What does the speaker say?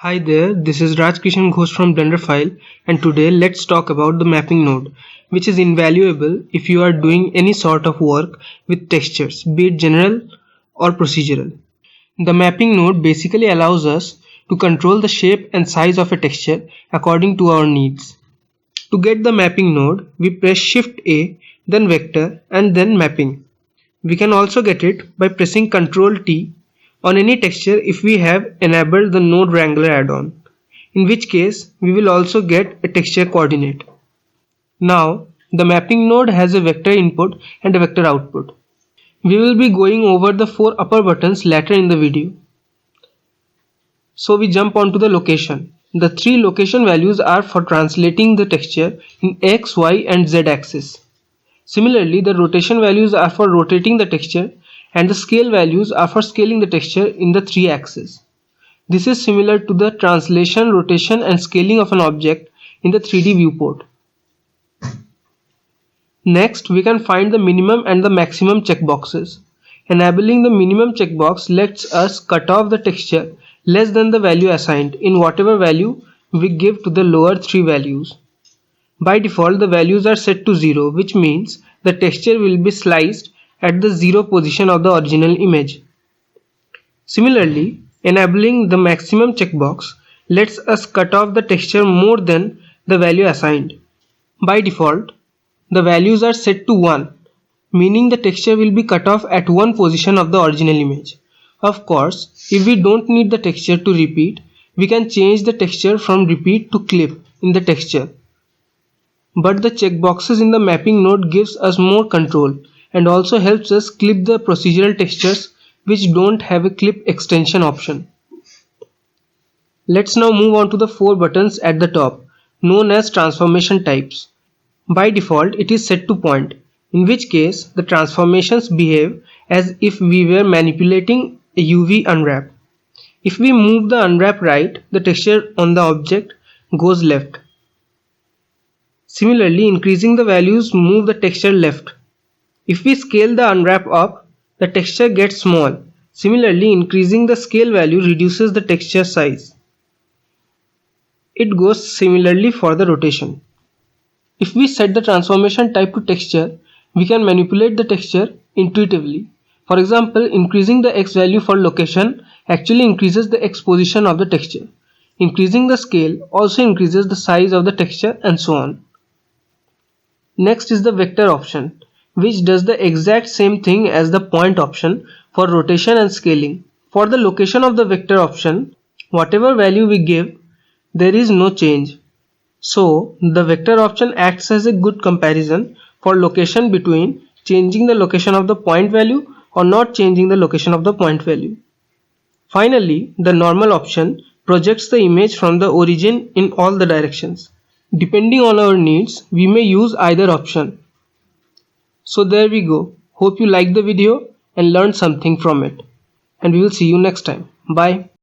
Hi there, this is Raj Kishan Ghosh from Blenderphile, and today let's talk about the mapping node, which is invaluable if you are doing any sort of work with textures, be it general or procedural. The mapping node basically allows us to control the shape and size of a texture according to our needs. To get the mapping node, we press Shift A, then Vector, and then Mapping. We can also get it by pressing Ctrl T on any texture if we have enabled the Node Wrangler add-on, in which case we will also get a texture coordinate. Now, the mapping node has a vector input and a vector output. We will be going over the 4 upper buttons later in the video. So we jump onto the location. The 3 location values are for translating the texture in X, Y and Z axis. Similarly, the rotation values are for rotating the texture and the scale values are for scaling the texture in the 3 axes. This is similar to the translation, rotation and scaling of an object in the 3D viewport. Next, we can find the minimum and the maximum checkboxes. Enabling the minimum checkbox lets us cut off the texture less than the value assigned in whatever value we give to the lower 3 values. By default, the values are set to 0, which means the texture will be sliced at the 0 position of the original image. Similarly, enabling the maximum checkbox lets us cut off the texture more than the value assigned. By default, the values are set to 1, meaning the texture will be cut off at one position of the original image. Of course, if we don't need the texture to repeat, we can change the texture from repeat to clip in the texture. But the checkboxes in the mapping node gives us more control and also helps us clip the procedural textures which don't have a clip extension option. Let's now move on to the 4 buttons at the top, known as transformation types. By default, it is set to point, in which case the transformations behave as if we were manipulating a UV unwrap. If we move the unwrap right, the texture on the object goes left. Similarly, increasing the values move the texture left. If we scale the unwrap up, the texture gets small. Similarly, increasing the scale value reduces the texture size. It goes similarly for the rotation. If we set the transformation type to texture, we can manipulate the texture intuitively. For example, increasing the X value for location actually increases the X position of the texture. Increasing the scale also increases the size of the texture and so on. Next is the vector option, which does the exact same thing as the point option for rotation and scaling. For the location of the vector option, whatever value we give, there is no change. So, the vector option acts as a good comparison for location between changing the location of the point value or not changing the location of the point value. Finally, the normal option projects the image from the origin in all the directions. Depending on our needs, we may use either option. So there we go. Hope you liked the video and learned something from it. And we will see you next time. Bye.